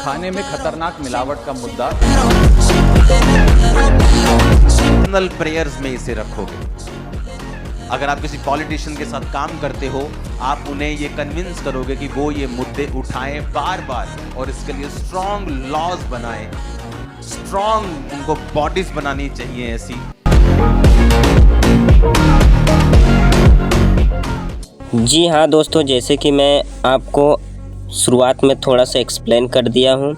खाने में खतरनाक मिलावट का मुद्दा। पर्सनल प्रेयर्स में इसे रखोगे। अगर आप किसी पॉलिटिशियन के साथ काम करते हो, आप उन्हें ये कन्विंस करोगे कि वो ये मुद्दे उठाएं बार बार और इसके लिए स्ट्रॉन्ग लॉज बनाएं, स्ट्रॉन्ग उनको बॉडीज बनानी चाहिए ऐसी। जी हाँ दोस्तों, जैसे कि मैं आपको शुरुआत में थोड़ा सा एक्सप्लेन कर दिया हूँ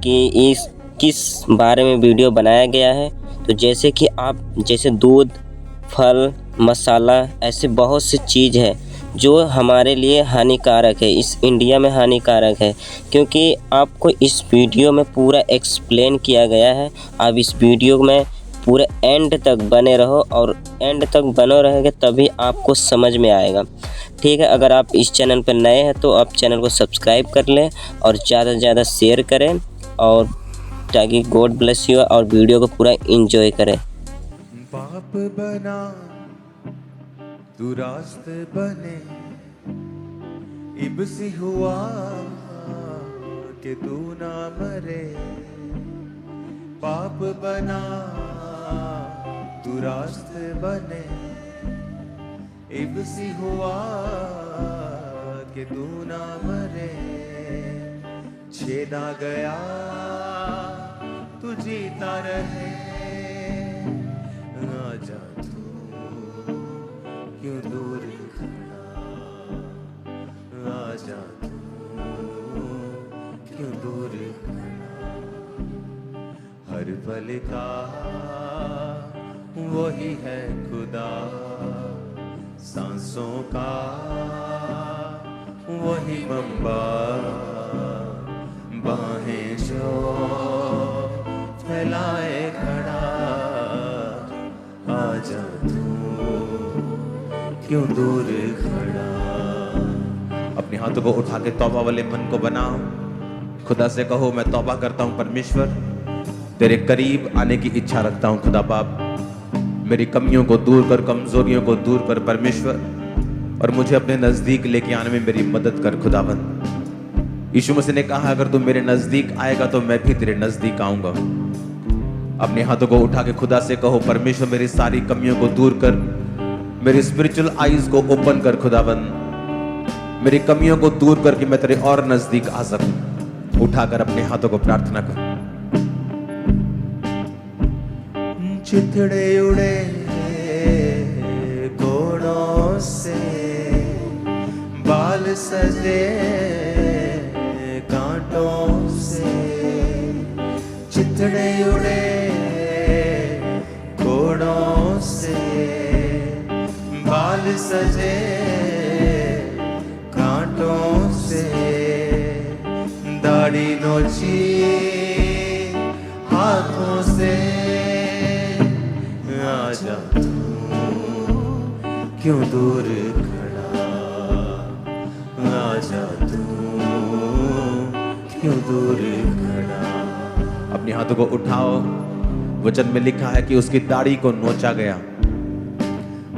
कि इस किस बारे में वीडियो बनाया गया है। तो जैसे कि आप जैसे दूध, फल, मसाला, ऐसे बहुत सी चीज़ है जो हमारे लिए हानिकारक है, इस इंडिया में हानिकारक है, क्योंकि आपको इस वीडियो में पूरा एक्सप्लेन किया गया है। आप इस वीडियो में पूरे एंड तक बने रहो और एंड तक बने रहेंगे तभी आपको समझ में आएगा, ठीक है। अगर आप इस चैनल पर नए हैं तो आप चैनल को सब्सक्राइब कर लें और ज़्यादा से ज़्यादा शेयर करें, और ताकि गॉड ब्लेस यू और वीडियो को पूरा एंजॉय करें। पाप बना तू रास्ते बने, इब्सी हुआ कि तू ना मरे। पाप बना तू रास्ते बने, इब्सी हुआ कि तू ना मरे। छेदा गया तू जीता रहे, आजा तू क्यों दूर खड़ा, आजा तू क्यों दूर खड़ा। हर पल का वही है खुदा, सांसों का वही मंबा, बाहें जो फैलाए खड़ा, आजा तू क्यों दूर खड़ा। अपने हाथों को उठा के तौबा वाले मन को बनाओ। खुदा से कहो, मैं तौबा करता हूं परमेश्वर, तेरे करीब आने की इच्छा रखता हूं। खुदा बाप, मेरी कमियों को दूर कर, कमजोरियों को दूर कर परमेश्वर, और मुझे अपने नजदीक लेके आने में मेरी मदद कर खुदाबंद। यीशु मसीह ने कहा, अगर तू मेरे नजदीक आएगा तो मैं भी तेरे नजदीक आऊंगा। अपने हाथों को उठा के खुदा से कहो, परमेश्वर मेरी सारी कमियों को दूर कर, मेरी स्पिरिचुअल आईज को ओपन कर खुदाबंद, मेरी कमियों को दूर करके मैं तेरे और नजदीक आ सकूं। उठाकर अपने हाथों को प्रार्थना कर। चिथड़े उड़े घोड़ों से, बाल सजे कांटों से। चिथड़े उड़े घोड़ों से, बाल सजे कांटों से। दाढ़ी नोची हाथों से, आजा तू क्यों दूर खड़ा, आजा तू क्यों दूर खड़ा। अपने हाथों को उठाओ। वचन में लिखा है कि उसकी दाढ़ी को नोचा गया,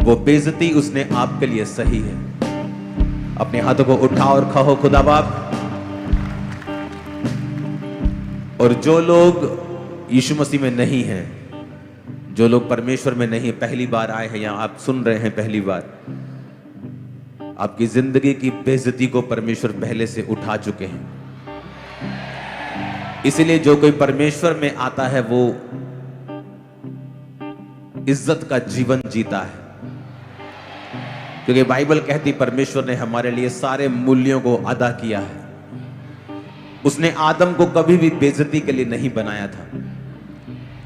वो बेइज्जती उसने आपके लिए सही है। अपने हाथों को उठाओ और कहो, खुदा बाप, और जो लोग यीशु मसीह में नहीं हैं, जो लोग परमेश्वर में नहीं, पहली बार आए हैं या आप सुन रहे हैं पहली बार, आपकी जिंदगी की बेइज्जती को परमेश्वर पहले से उठा चुके हैं। इसीलिए जो कोई परमेश्वर में आता है वो इज्जत का जीवन जीता है, क्योंकि बाइबल कहती परमेश्वर ने हमारे लिए सारे मूल्यों को अदा किया है। उसने आदम को कभी भी बेइज्जती के लिए नहीं बनाया था,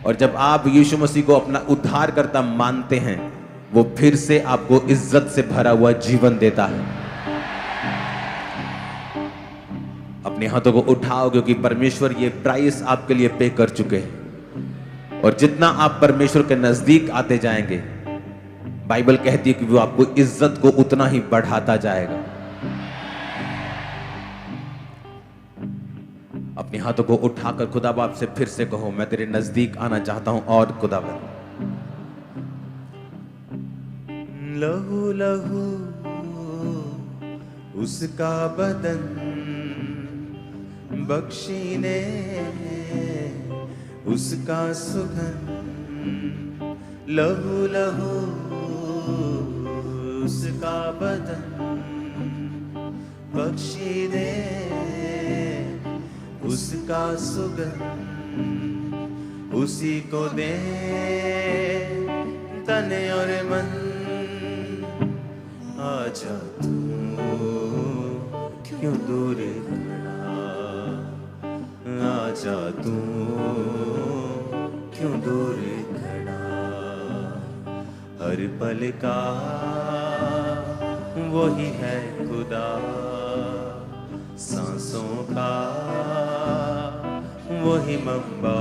और जब आप यीशु मसीह को अपना उद्धारकर्ता मानते हैं, वो फिर से आपको इज्जत से भरा हुआ जीवन देता है। अपने हाथों को उठाओ, क्योंकि परमेश्वर ये प्राइस आपके लिए पे कर चुके हैं, और जितना आप परमेश्वर के नजदीक आते जाएंगे, बाइबल कहती है कि वो आपको इज्जत को उतना ही बढ़ाता जाएगा। अपने हाथों को उठाकर खुदा बाप से फिर से कहो, मैं तेरे नजदीक आना चाहता हूं। और खुदा बाप, लहू लहू उसका बदन बख्शी ने उसका सुगंध, लहू लहू उसका बदन, बख्शी ने उसका सुगंध, उसी को दे तन और मन। आजा तू क्यों दूर खड़ा, आजा तू क्यों दूर खड़ा, हर पल का वही है खुदा, सांसों का वही मंबा,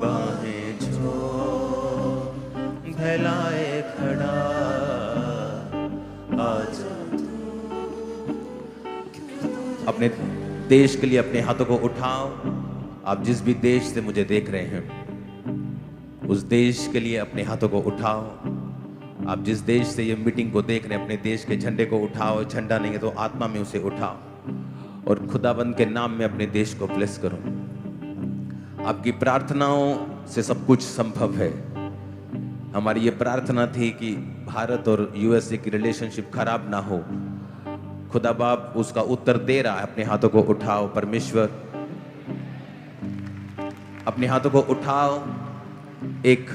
बाहें जो फैलाए खड़ा, आजा। अपने देश के लिए अपने हाथों को उठाओ। आप जिस भी देश से मुझे देख रहे हैं, उस देश के लिए अपने हाथों को उठाओ। आप जिस देश से ये मीटिंग को देख रहे हैं, अपने देश के झंडे को उठाओ। झंडा नहीं है तो आत्मा में उसे उठाओ और खुदाबंद के नाम में अपने देश को ब्लेस करो। आपकी प्रार्थनाओं से सब कुछ संभव है। हमारी ये प्रार्थना थी कि भारत और यूएसए की रिलेशनशिप खराब ना हो। खुदा बाप उसका उत्तर दे रहा है। अपने हाथों को उठाओ। परमेश्वर, अपने हाथों को उठाओ। एक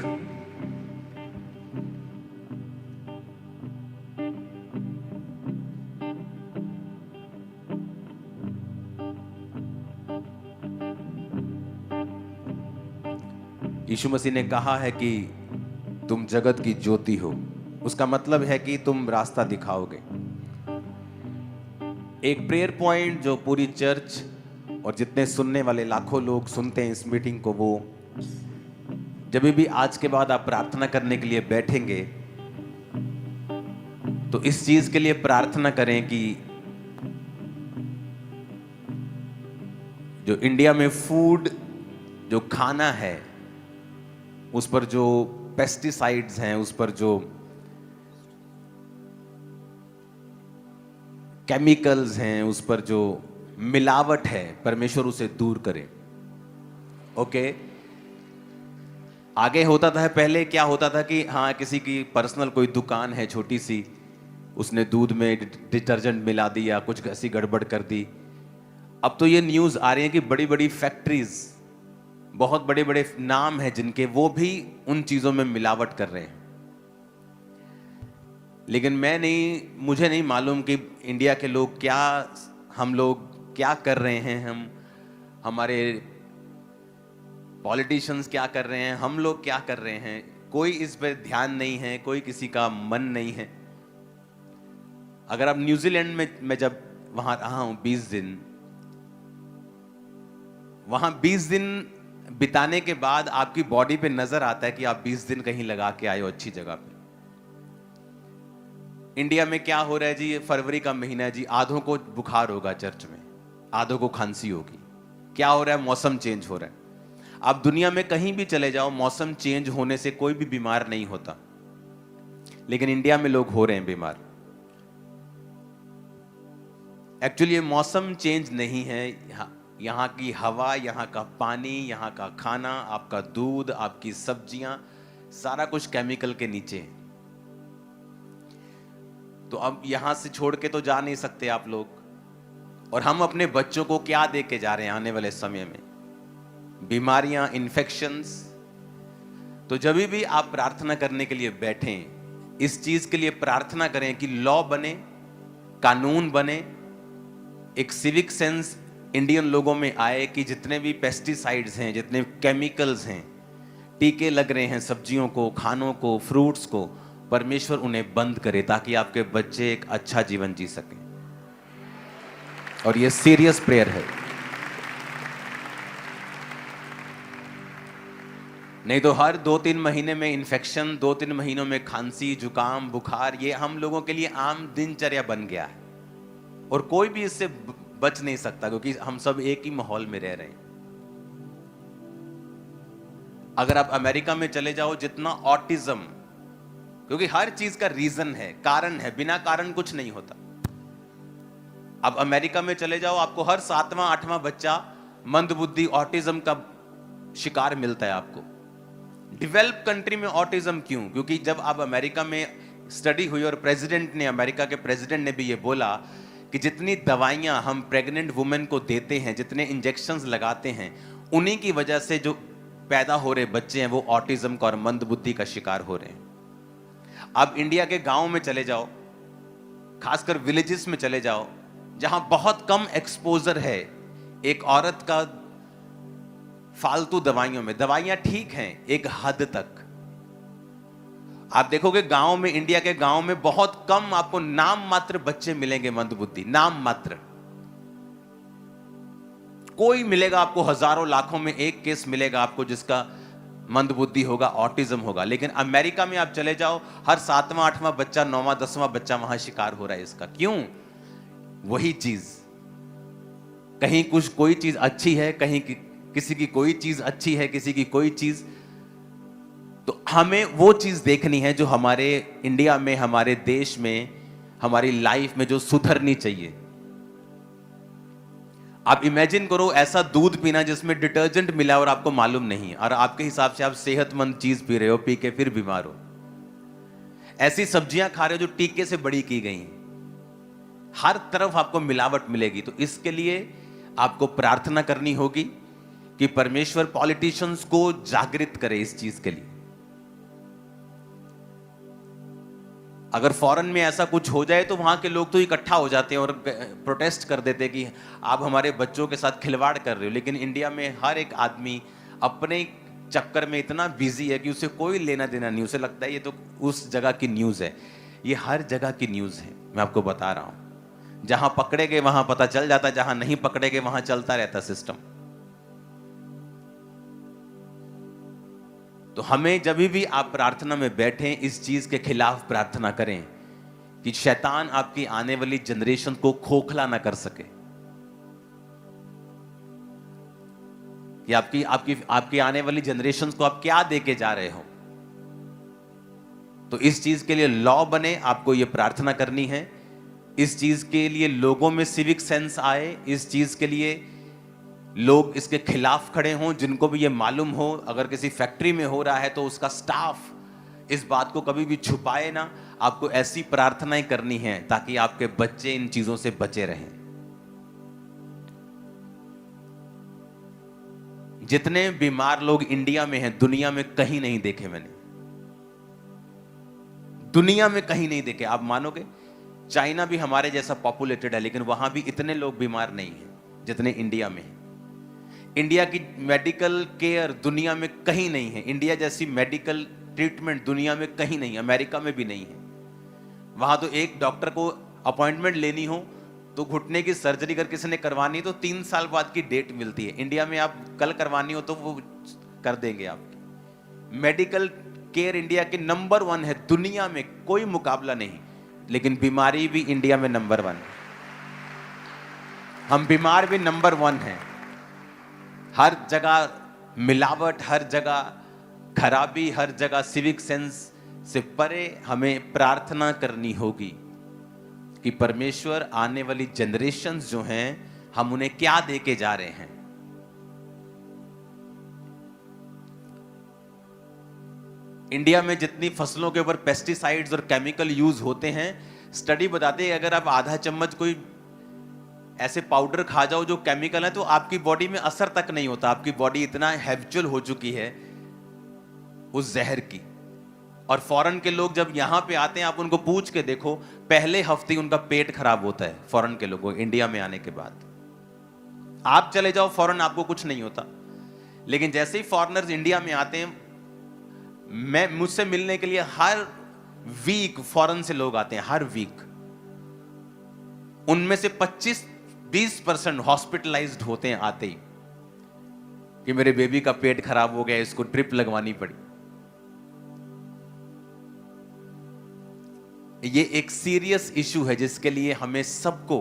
यीशु मसीह ने कहा है कि तुम जगत की ज्योति हो। उसका मतलब है कि तुम रास्ता दिखाओगे। एक प्रेयर पॉइंट जो पूरी चर्च और जितने सुनने वाले लाखों लोग सुनते हैं इस मीटिंग को, वो जब भी आज के बाद आप प्रार्थना करने के लिए बैठेंगे तो इस चीज के लिए प्रार्थना करें कि जो इंडिया में फूड, जो खाना है, उस पर जो पेस्टिसाइड्स हैं, उस पर जो केमिकल्स हैं, उस पर जो मिलावट है, परमेश्वर उसे दूर करे। ओके। आगे होता था, पहले क्या होता था कि हाँ, किसी की पर्सनल कोई दुकान है छोटी सी, उसने दूध में डिटर्जेंट मिला दिया, कुछ ऐसी गड़बड़ कर दी। अब तो ये न्यूज़ आ रही है कि बड़ी बड़ी फैक्ट्रीज, बहुत बड़े बड़े नाम हैं जिनके, वो भी उन चीज़ों में मिलावट कर रहे हैं। लेकिन मुझे नहीं मालूम कि इंडिया के लोग क्या, हम लोग क्या कर रहे हैं, हमारे पॉलिटिशियंस क्या कर रहे हैं, हम लोग क्या कर रहे हैं। कोई इस पर ध्यान नहीं है, कोई किसी का मन नहीं है। अगर आप न्यूजीलैंड में, मैं जब वहां रहा हूं 20 दिन, वहां 20 दिन बिताने के बाद आपकी बॉडी पे नजर आता है कि आप 20 दिन कहीं लगा के आए हो अच्छी जगह पे। इंडिया में क्या हो रहा है जी, ये फरवरी का महीना है जी, आधों को बुखार होगा चर्च में, आधों को खांसी होगी। क्या हो रहा है? मौसम चेंज हो रहा है। आप दुनिया में कहीं भी चले जाओ, मौसम चेंज होने से कोई भी बीमार नहीं होता, लेकिन इंडिया में लोग हो रहे हैं बीमार। एक्चुअली ये मौसम चेंज नहीं है, यहाँ की हवा, यहाँ का पानी, यहाँ का खाना, आपका दूध, आपकी सब्जियां, सारा कुछ केमिकल के नीचे है। तो अब यहां से छोड़ के तो जा नहीं सकते आप लोग। और हम अपने बच्चों को क्या दे के जा रहे हैं आने वाले समय में? बीमारियां, इन्फेक्शंस। तो जब भी आप प्रार्थना करने के लिए बैठें, इस चीज के लिए प्रार्थना करें कि लॉ बने, कानून बने, एक सिविक सेंस इंडियन लोगों में आए कि जितने भी पेस्टिसाइड्स हैं, जितने केमिकल्स हैं, टीके लग रहे हैं सब्जियों को, खानों को, फ्रूट्स को, परमेश्वर उन्हें बंद करे ताकि आपके बच्चे एक अच्छा जीवन जी सकें। और ये सीरियस प्रेयर है। नहीं तो हर 2-3 महीने में इन्फेक्शन, 2-3 महीनों में खांसी, जुकाम, बुखार, ये हम लोगों के लिए आम दिनचर्या बन गया है और कोई भी इससे बच नहीं सकता, क्योंकि हम सब एक ही माहौल में रह रहे हैं। अगर आप अमेरिका में चले जाओ, जितना ऑटिज्म, क्योंकि हर चीज का रीजन है, कारण है, बिना कारण कुछ नहीं होता। अब अमेरिका में चले जाओ, आपको हर 7वां 8वां बच्चा मंदबुद्धि ऑटिज्म का शिकार मिलता है आपको। डेवलप कंट्री में ऑटिज्म क्यों? क्योंकि जब आप अमेरिका में स्टडी हुई और प्रेसिडेंट ने, अमेरिका के प्रेसिडेंट ने भी ये बोला कि जितनी दवाइयां हम प्रेग्नेंट वुमेन को देते हैं, जितने इंजेक्शंस लगाते हैं, उन्हीं की वजह से जो पैदा हो रहे बच्चे हैं वो ऑटिज्म का और मंदबुद्धि का शिकार हो रहे हैं। आप इंडिया के गांव में चले जाओ, खासकर विलेजेस में चले जाओ, जहां बहुत कम एक्सपोजर है एक औरत का फालतू दवाइयों में। दवाइयां ठीक हैं एक हद तक। आप देखोगे गांव में, इंडिया के गांव में बहुत कम आपको नाम मात्र बच्चे मिलेंगे मंदबुद्धि, नाम मात्र। कोई मिलेगा आपको, हजारों लाखों में एक केस मिलेगा आपको जिसका मंदबुद्धि होगा, ऑटिज्म होगा। लेकिन अमेरिका में आप चले जाओ, हर 7वां 8वां बच्चा, 9वां 10वां बच्चा वहां शिकार हो रहा है इसका। क्यों? वही चीज, कहीं कुछ कोई चीज अच्छी है, कहीं किसी की कोई चीज अच्छी है, किसी की कोई चीज। तो हमें वो चीज देखनी है जो हमारे इंडिया में, हमारे देश में, हमारी लाइफ में जो सुधरनी चाहिए। आप इमेजिन करो ऐसा दूध पीना जिसमें डिटर्जेंट मिला और आपको मालूम नहीं, और आपके हिसाब से आप सेहतमंद चीज पी रहे हो, पी के फिर बीमार हो। ऐसी सब्जियां खा रहे हो जो टीके से बड़ी की गई हैं। हर तरफ आपको मिलावट मिलेगी। तो इसके लिए आपको प्रार्थना करनी होगी कि परमेश्वर पॉलिटिशियंस को जागृत करे इस चीज के लिए। अगर फॉरेन में ऐसा कुछ हो जाए तो वहां के लोग तो इकट्ठा हो जाते हैं और प्रोटेस्ट कर देते हैं कि आप हमारे बच्चों के साथ खिलवाड़ कर रहे हो। लेकिन इंडिया में हर एक आदमी अपने चक्कर में इतना बिजी है कि उसे कोई लेना देना नहीं। उसे लगता है ये तो उस जगह की न्यूज है। ये हर जगह की न्यूज है, मैं आपको बता रहा हूं। जहां पकड़े गए वहां पता चल जाता, जहां नहीं पकड़े गए वहां चलता रहता सिस्टम। तो हमें जब भी आप प्रार्थना में बैठें, इस चीज के खिलाफ प्रार्थना करें कि शैतान आपकी आने वाली जनरेशन को खोखला ना कर सके, कि आपकी आपकी आपकी आने वाली जनरेशन को आप क्या देके जा रहे हो। तो इस चीज के लिए लॉ बने, आपको यह प्रार्थना करनी है। इस चीज के लिए लोगों में सिविक सेंस आए, इस चीज के लिए लोग इसके खिलाफ खड़े हों। जिनको भी ये मालूम हो, अगर किसी फैक्ट्री में हो रहा है तो उसका स्टाफ इस बात को कभी भी छुपाए ना। आपको ऐसी प्रार्थनाएं करनी है ताकि आपके बच्चे इन चीजों से बचे रहें। जितने बीमार लोग इंडिया में हैं, दुनिया में कहीं नहीं देखे मैंने, दुनिया में कहीं नहीं देखे। आप मानोगे, चाइना भी हमारे जैसा पॉपुलेटेड है, लेकिन वहां भी इतने लोग बीमार नहीं हैं जितने इंडिया में हैं। इंडिया की मेडिकल केयर दुनिया में कहीं नहीं है। इंडिया जैसी मेडिकल ट्रीटमेंट दुनिया में कहीं नहीं, अमेरिका में भी नहीं है। वहां तो एक डॉक्टर को अपॉइंटमेंट लेनी हो तो घुटने की सर्जरी अगर किसी ने करवानी तो 3 साल बाद की डेट मिलती है। इंडिया में आप कल करवानी हो तो वो कर देंगे आपकी। मेडिकल केयर इंडिया के नंबर 1 है, दुनिया में कोई मुकाबला नहीं। लेकिन बीमारी भी इंडिया में नंबर 1 है। हम बीमार भी नंबर 1 हैं। हर जगह मिलावट, हर जगह खराबी, हर जगह सिविक सेंस से परे हमें प्रार्थना करनी होगी कि परमेश्वर आने वाली जनरेशन्स जो हैं, हम उन्हें क्या देके जा रहे हैं। इंडिया में जितनी फसलों के ऊपर पेस्टिसाइड्स और केमिकल यूज होते हैं, स्टडी बताते हैं अगर आप आधा चम्मच कोई ऐसे पाउडर खा जाओ जो केमिकल है तो आपकी बॉडी में असर तक नहीं होता। आपकी बॉडी इतना हैबिचुअल हो चुकी है उस जहर की। और फॉरेन के लोग जब यहां पे आते हैं, आप उनको पूछ के देखो, पहले हफ्ते ही उनका पेट खराब होता है फॉरेन के लोगों इंडिया में आने के बाद। आप चले जाओ फॉरेन, आपको कुछ नहीं होता। लेकिन जैसे ही फॉरेनर्स इंडिया में आते हैं, मैं मुझसे मिलने के लिए हर वीक फॉरेन से लोग आते हैं, हर वीक। उनमें से 25-20% हॉस्पिटलाइज्ड होते हैं आते ही कि मेरे बेबी का पेट खराब हो गया, इसको ड्रिप लगवानी पड़ी। ये एक सीरियस इशू है जिसके लिए हमें सबको,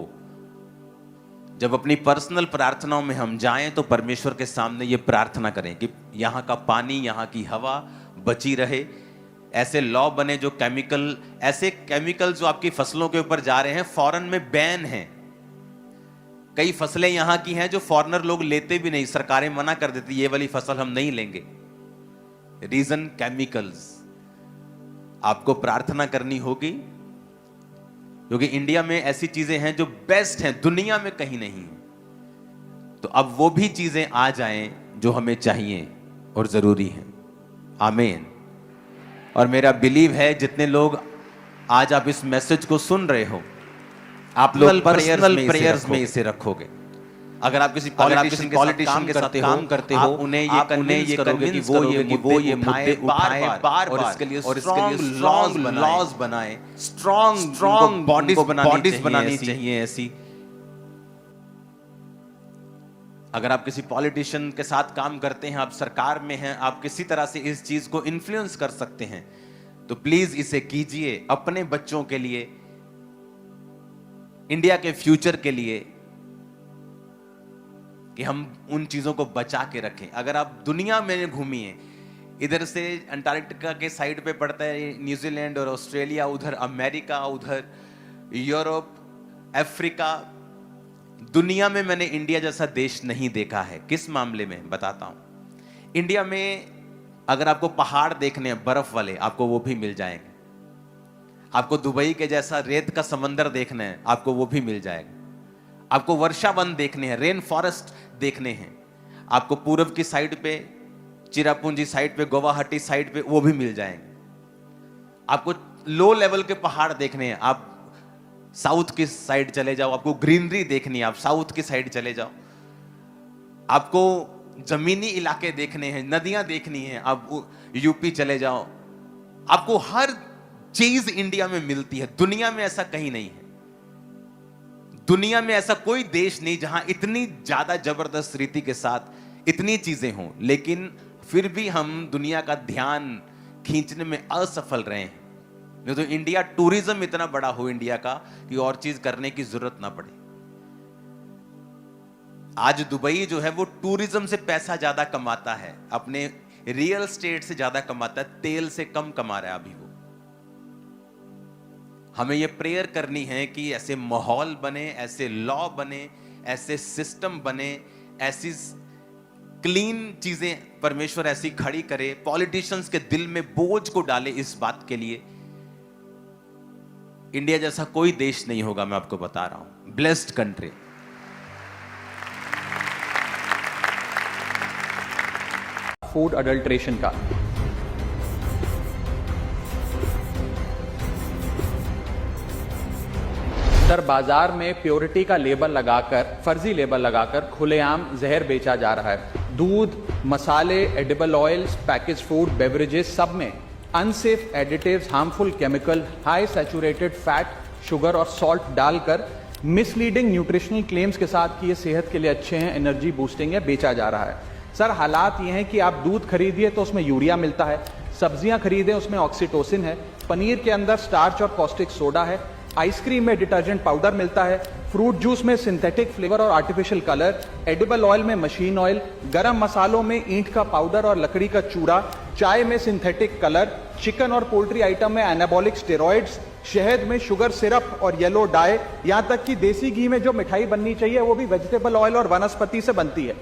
जब अपनी पर्सनल प्रार्थनाओं में हम जाएं तो परमेश्वर के सामने ये प्रार्थना करें कि यहां का पानी, यहां की हवा बची रहे। ऐसे लॉ बने जो ऐसे केमिकल जो आपकी फसलों के ऊपर जा रहे हैं, फॉरेन में बैन है। कई फसलें यहां की हैं जो फॉरेनर लोग लेते भी नहीं, सरकारें मना कर देती ये वाली फसल हम नहीं लेंगे। Reason chemicals. आपको प्रार्थना करनी होगी, क्योंकि इंडिया में ऐसी चीजें हैं जो बेस्ट हैं, दुनिया में कहीं नहीं है। तो अब वो भी चीजें आ जाएं जो हमें चाहिए और जरूरी हैं। आमीन। और मेरा बिलीव है जितने लोग आज आप इस मैसेज को सुन रहे हो, आप लोग पर्सनल प्रेयर्स में इसे रखोगे। अगर आप किसी पॉलिटिशियन के साथ काम करते हो, उन्हें ये कन्विंस करोगे कि वो ये मुद्दे उठाएं बार और इसके लिए स्ट्रॉन्ग लॉज बनाएं, स्ट्रॉन्ग बॉडीज बनानी चाहिए ऐसी। अगर आप किसी पॉलिटिशियन के साथ काम करते हैं, आप सरकार में हैं, आप किसी तरह से इस चीज को इन्फ्लुएंस कर सकते हैं, तो प्लीज इसे कीजिए अपने बच्चों के लिए, इंडिया के फ्यूचर के लिए, कि हम उन चीजों को बचा के रखें। अगर आप दुनिया में घूमिए, इधर से अंटार्कटिका के साइड पे पड़ता है न्यूजीलैंड और ऑस्ट्रेलिया, उधर अमेरिका, उधर यूरोप, अफ्रीका, दुनिया में मैंने इंडिया जैसा देश नहीं देखा है। किस मामले में बताता हूं। इंडिया में अगर आपको पहाड़ देखने हैं बर्फ वाले, आपको वो भी मिल जाएंगे। आपको दुबई के जैसा रेत का समंदर देखना है, आपको वो भी मिल जाएगा। आपको वर्षा वन देखने हैं, रेन फॉरेस्ट देखने हैं, आपको पूर्व की साइड पे, चिरापुंजी साइड पे, गुवाहाटी साइड पे वो भी मिल जाएंगे। आपको लो लेवल के पहाड़ देखने हैं, आप साउथ की साइड चले जाओ, आपको ग्रीनरी देखनी है, आप साउथ की साइड चले जाओ। आपको जमीनी इलाके देखने हैं, नदियां देखनी है, आप यूपी चले जाओ। आपको हर चीज इंडिया में मिलती है, दुनिया में ऐसा कहीं नहीं है। दुनिया में ऐसा कोई देश नहीं जहां इतनी ज्यादा जबरदस्त रीति के साथ इतनी चीजें हों, लेकिन फिर भी हम दुनिया का ध्यान खींचने में असफल रहे हैं। नहीं तो इंडिया टूरिज्म इतना बड़ा हो इंडिया का कि और चीज करने की जरूरत ना पड़े। आज दुबई जो है वो टूरिज्म से पैसा ज्यादा कमाता है, अपने रियल स्टेट से ज्यादा कमाता है, तेल से कम कमा रहा है अभी वो। हमें ये प्रेयर करनी है कि ऐसे माहौल बने, ऐसे लॉ बने, ऐसे सिस्टम बने, ऐसी क्लीन चीजें परमेश्वर ऐसी खड़ी करे, पॉलिटिशियंस के दिल में बोझ को डाले इस बात के लिए। इंडिया जैसा कोई देश नहीं होगा, मैं आपको बता रहा हूं। Blessed country. फूड अडल्ट्रेशन का सर, बाजार में प्योरिटी का लेबल लगाकर, फर्जी लेबल लगाकर खुलेआम जहर बेचा जा रहा है। दूध, मसाले, edible oils, package food, beverages, सब में unsafe additives, harmful chemical, high saturated fat, sugar और सॉल्ट डालकर मिसलीडिंग न्यूट्रिशनल क्लेम्स के साथ कि ये सेहत के लिए अच्छे हैं, एनर्जी बूस्टिंग है, बेचा जा रहा है। सर, हालात ये हैं कि आप दूध खरीदिए तो उसमें यूरिया मिलता है, सब्जियां खरीदें उसमें ऑक्सीटोसिन है, पनीर के अंदर स्टार्च और कॉस्टिक सोडा है, आइसक्रीम में डिटर्जेंट पाउडर मिलता है, फ्रूट जूस में सिंथेटिक फ्लेवर और आर्टिफिशियल कलर, एडिबल ऑयल में मशीन ऑयल, गरम मसालों में ईंट का पाउडर और लकड़ी का चूड़ा, चाय में सिंथेटिक कलर, चिकन और पोल्ट्री आइटम में एनाबॉलिक स्टेरॉइड्स, शहद में शुगर सिरप और येलो डाई, यहां तक कि देसी घी में जो मिठाई बननी चाहिए वो भी वेजिटेबल ऑयल और वनस्पति से बनती है।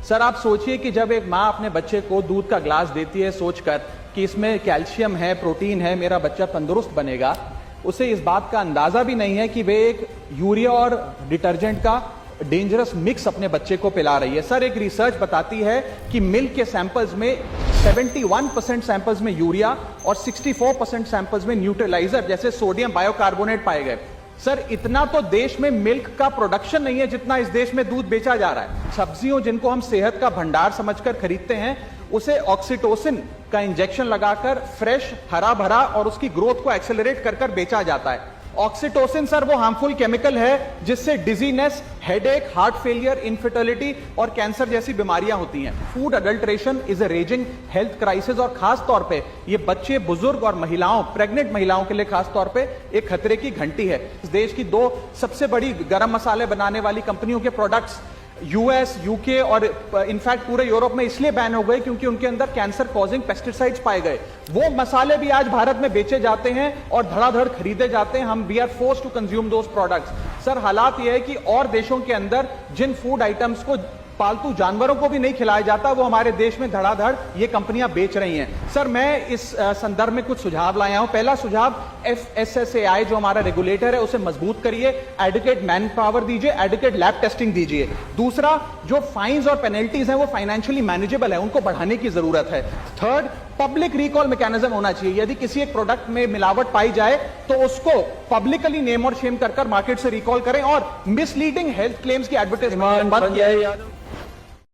सर, आप सोचिए कि जब एक माँ अपने बच्चे को दूध का ग्लास देती है सोचकर कि इसमें कैल्शियम है, प्रोटीन है, मेरा बच्चा तंदुरुस्त बनेगा, उसे इस बात का अंदाजा भी नहीं है कि वे एक यूरिया और डिटर्जेंट का डेंजरस मिक्स अपने बच्चे को पिला रही है। सर, एक रिसर्च बताती है कि मिल्क के सैंपल्स में 71% सैंपल्स में यूरिया और 64% सैंपल्स में न्यूट्रलाइजर जैसे सोडियम बायोकार्बोनेट पाए गए। सर, इतना तो देश में मिल्क का प्रोडक्शन नहीं है जितना इस देश में दूध बेचा जा रहा है। सब्जियों जिनको हम सेहत का भंडार समझकर खरीदते हैं, उसे ऑक्सीटोसिन का इंजेक्शन लगाकर फ्रेश, हरा भरा और उसकी ग्रोथ को एक्सेलरेट कर कर बेचा जाता है। ऑक्सीटोसिन सर वो हार्मफुल केमिकल है जिससे dizziness, headache, heart failure, infertility और कैंसर जैसी बीमारियां होती हैं। Food adulteration is a raising health crisis और खास तौर पे ये बच्चे, बुजुर्ग और महिलाओं, प्रेग्नेंट महिलाओं के लिए खास तौर पे एक खतरे की घंटी है। इस देश की 2 सबसे बड़ी गरम मसाले बनाने वाली कंपनियों के प्रोडक्ट्स यूएस, यूके और इनफैक्ट पूरे यूरोप में इसलिए बैन हो गए क्योंकि उनके अंदर कैंसर कॉजिंग पेस्टिसाइड्स पाए गए। वो मसाले भी आज भारत में बेचे जाते हैं और धड़ाधड़ खरीदे जाते हैं। हम we are forced to consume those products. Sir हालात यह है कि और देशों के अंदर जिन फूड आइटम्स को पालतू जानवरों को भी नहीं खिलाया जाता, वो हमारे देश में धड़ाधड़ ये कंपनियां बेच रही हैं। सर मैं इस संदर्भ में कुछ सुझाव लाया हूं। पहला सुझाव, FSSAI जो हमारा रेगुलेटर है उसे मजबूत करिए, एडुकेट मैन पावर दीजिए, एडुकेट लैब टेस्टिंग दीजिए। दूसरा, जो फाइन्स और पेनल्टीज हैं वो फाइनेंशियली मैनेजेबल है, उनको बढ़ाने की जरूरत है। थर्ड, पब्लिक रिकॉल मैकेनिज्म होना चाहिए। यदि किसी एक प्रोडक्ट में मिलावट पाई जाए तो उसको पब्लिकली नेम और शेम कर मार्केट से रिकॉल करें, और मिसलीडिंग हेल्थ क्लेम्स की एडवर्टाइजमेंट बंद किया।